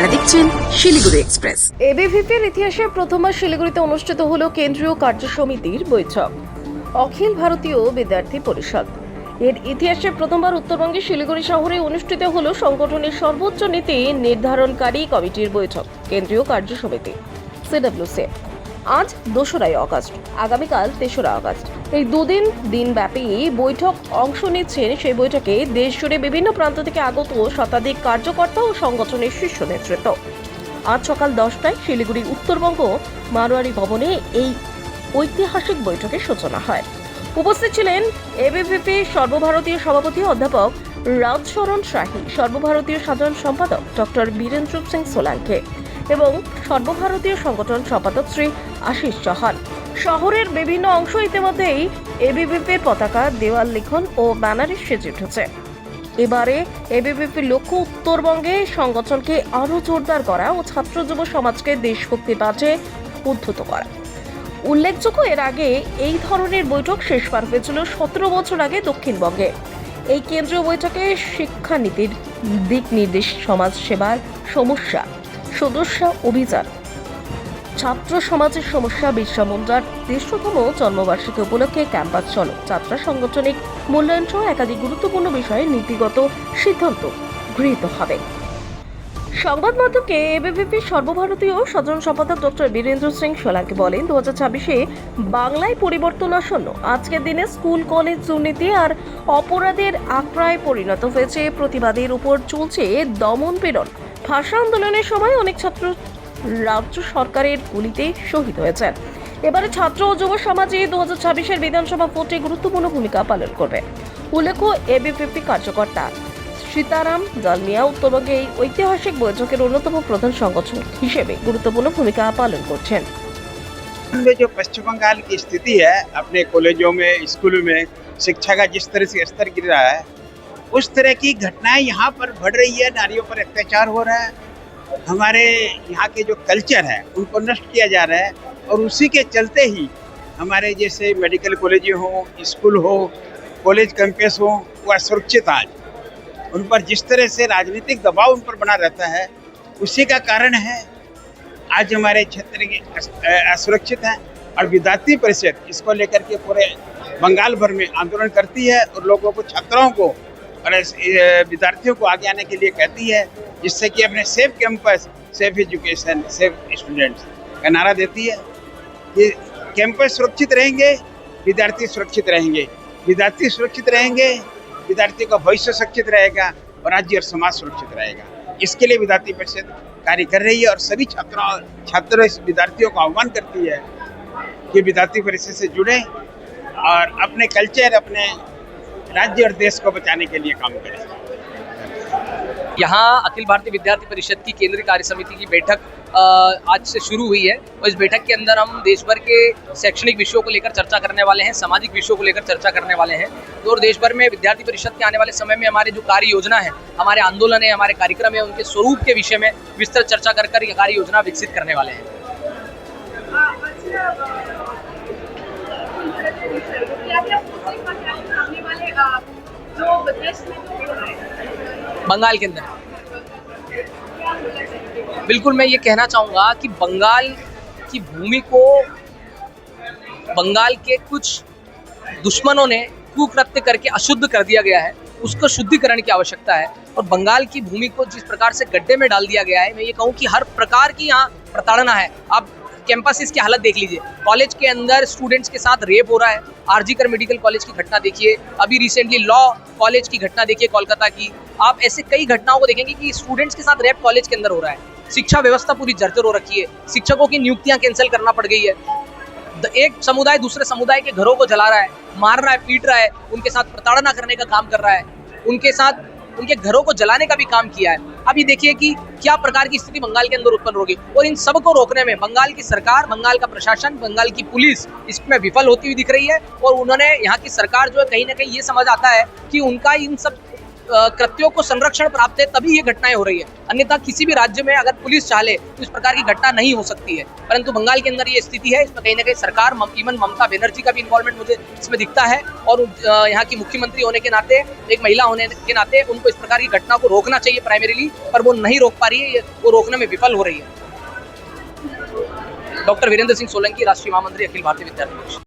আপনারা দেখছেন শিলিগুড়ি এক্সপ্রেস। এবিভিপির ইতিহাসে প্রথমবার শিলিগুড়িতে অনুষ্ঠিত হলো কেন্দ্রীয় কার্য সমিতির বৈঠক। অখিল ভারতীয় বিদ্যার্থী পরিষদ এর ইতিহাসে প্রথমবার উত্তরবঙ্গের শিলিগুড়ি শহরে অনুষ্ঠিত হলো সংগঠনের সর্বোচ্চ নীতি নির্ধারণকারী কমিটির বৈঠক, কেন্দ্রীয় কার্য সমিতি সিডব্লিউসি। আজ 2রা আগস্ট, আগামীকাল 3রা আগস্ট, এই দুদিন দিনব্যাপী বৈঠক অংশ নিচ্ছেন। সেই বৈঠকে দেশ জুড়ে বিভিন্ন প্রান্ত থেকে আগত শতাধিক কার্যকর্তা ও সংগঠনের শীর্ষ নেতৃত্ব। আজ সকাল 10টায় শিলিগুড়ি উত্তরবঙ্গ মারোয়ারি ভবনে এই ঐতিহাসিক বৈঠকের সূচনা হয়। উপস্থিত ছিলেন এবিভিপি সর্বভারতীয় সভাপতি অধ্যাপক রাজশরণ শাহী, সর্বভারতীয় সাধারণ সম্পাদক ডক্টর বীরেন্দ্র সিং সোলাঙ্কি এবং সর্বভারতীয় সংগঠন সম্পাদক শ্রী আশিস চৌহান। শহরের বিভিন্ন অংশ ইতিমধ্যেই এবিভিপির পতাকা, দেওয়াল লিখন ও ব্যানারে সেজে উঠেছে। এবারে এবিভিপির লক্ষ্য উত্তরবঙ্গে সংগঠনকে আরও জোরদার করা ও ছাত্র যুব সমাজকে দেশভক্তির মাঝে উদ্ধত করা। উল্লেখযোগ্য, এর আগে এই ধরনের বৈঠক শেষবার হয়েছিল 17 বছর আগে দক্ষিণবঙ্গে। এই কেন্দ্রীয় বৈঠকে শিক্ষানীতির দিক নির্দেশ, সমাজ সেবার সমস্যা, সদস্য অভিযান, ছাত্র সমাজের সমস্যা, বিরসা মুন্ডার 63তম জন্মবার্ষিকী উপলক্ষে ক্যাম্পাস চলো, যাত্রা, সাংগঠনিক মূল্যায়ন সহ একাধিক গুরুত্বপূর্ণ বিষয়ে নীতিগত সিদ্ধান্ত গৃহীত হবে। সংবাদ মাধ্যমকে এবিভিপির সর্বভারতীয় সাধারণ সম্পাদক ডক্টর বীরেন্দ্র সিং সোলাঙ্কি বলেন, 2026-এ বাংলায় পরিবর্তন আসন্ন। আজকের দিনে স্কুল কলেজ দুর্নীতি আর অপরাধের আখড়ায় পরিণত হয়েছে। প্রতিবাদের উপর চলছে দমন পীড়ন। ভাষা আন্দোলনের সময় অনেক ছাত্র রাজ্য সরকারের গুলিতে শহীদ হয়েছেন। এবারে ছাত্র ও যুব সমাজে 2026-এর বিধানসভা ভোটে গুরুত্বপূর্ণ ভূমিকা পালন করবে। উল্লেখ্য, এবিভিপি কার্যকর্তা সীতারাম জালমিয়া উত্তরবঙ্গে এই ঐতিহাসিক বৈঠকের অন্যতম প্রধান সংগঠন হিসেবে গুরুত্বপূর্ণ ভূমিকা পালন করছেন। जो पश्चिम बंगाल की स्थिति है, अपने कॉलेजों में, स्कूलों में शिक्षा का जिस तरह से स्तर गिर रहा है, उस तरह की घटनाएं यहाँ पर बढ़ रही है। नारियों पर अत्याचार हो रहा है, हमारे यहाँ के जो कल्चर है उनको नष्ट किया जा रहा है, और उसी के चलते ही हमारे जैसे मेडिकल कॉलेज हो, स्कूल हो, कॉलेज कैंपस हो, वो असुरक्षित आज उन पर जिस तरह से राजनीतिक दबाव उन पर बना रहता है, उसी का कारण है आज हमारे क्षेत्र के असुरक्षित हैं। और विद्यार्थी परिषद इसको लेकर के पूरे बंगाल भर में आंदोलन करती है और लोगों को, छात्रों को और विद्यार्थियों को आगे आने के लिए कहती है, जिससे कि अपने safe campus, safe education, safe students का नारा देती है कि कैंपस सुरक्षित रहेंगे, विद्यार्थी सुरक्षित रहेंगे, विद्यार्थी सुरक्षित रहेंगे, विद्यार्थी का भविष्य सुरक्षित रहेगा और राज्य और समाज सुरक्षित रहेगा। इसके लिए विद्यार्थी परिषद कार्य कर रही है और सभी छात्र विद्यार्थियों को आह्वान करती है कि विद्यार्थी परिषद से जुड़े और अपने कल्चर, अपने राज्य और देश को बचाने के लिए काम करें। यहाँ अखिल भारतीय विद्यार्थी परिषद की केंद्रीय कार्य समिति की बैठक आज से शुरू हुई है, और इस बैठक के अंदर हम देश भर के शैक्षणिक विषयों को लेकर चर्चा करने वाले हैं, सामाजिक विषयों को लेकर चर्चा करने वाले हैं। और देश भर में विद्यार्थी परिषद के आने वाले समय में हमारे जो कार्य योजना है, हमारे आंदोलन है, हमारे कार्यक्रम है, उनके स्वरूप के विषय में विस्तृत चर्चा कर ये कार्य योजना विकसित करने वाले हैं। बंगाल के अंदर बिल्कुल मैं ये कहना चाहूँगा कि बंगाल की भूमि को बंगाल के कुछ दुश्मनों ने कुकृत्य करके अशुद्ध कर दिया गया है, उसको शुद्धिकरण की आवश्यकता है। और बंगाल की भूमि को जिस प्रकार से गड्ढे में डाल दिया गया है, मैं ये कहूँ कि हर प्रकार की यहाँ प्रताड़ना है। आप कैंपसेस की हालत देख लीजिए, कॉलेज के अंदर स्टूडेंट्स के साथ रेप हो रहा है। आरजीकर मेडिकल कॉलेज की घटना देखिए, अभी रिसेंटली लॉ कॉलेज की घटना देखिए कोलकाता की। आप ऐसे कई घटनाओं को देखेंगे कि स्टूडेंट्स के साथ रेप कॉलेज के अंदर हो रहा है। शिक्षा व्यवस्था पूरी जर्जर हो रखी है, शिक्षकों की नियुक्तियां कैंसिल करना पड़ गई है। एक समुदाय दूसरे समुदाय के घरों को जला रहा है, मार रहा है, पीट रहा है, उनके साथ प्रताड़ना करने का काम कर रहा है, उनके साथ उनके घरों को जलाने का भी काम किया है। अब ये देखिए कि क्या प्रकार की स्थिति बंगाल के अंदर उत्पन्न होगी, और इन सब को रोकने में बंगाल की सरकार, बंगाल का प्रशासन, बंगाल की पुलिस इसमें विफल होती हुई दिख रही है। और उन्होंने, यहाँ की सरकार जो है, कहीं ना कहीं ये समझ आता है कि उनका इन सब कृत्यों को संरक्षण प्राप्त है तभी ये घटनाएं हो रही है। अन्यथा किसी भी राज्य में अगर पुलिस चाहे तो इस प्रकार की घटना नहीं हो सकती है, परंतु बंगाल के अंदर ये स्थिति है। इसमें कहीं ना कहीं सरकार, इवन ममता बनर्जी का भी इन्वॉल्वमेंट मुझे इसमें दिखता है, और यहाँ की मुख्यमंत्री होने के नाते, एक महिला होने के नाते उनको इस प्रकार की घटना को रोकना चाहिए प्राइमरीली, पर वो नहीं रोक पा रही है, वो रोकने में विफल हो रही है। डॉक्टर वीरेंद्र सिंह सोलंकी, राष्ट्रीय महामंत्री, अखिल भारतीय विद्यार्थी परिषद।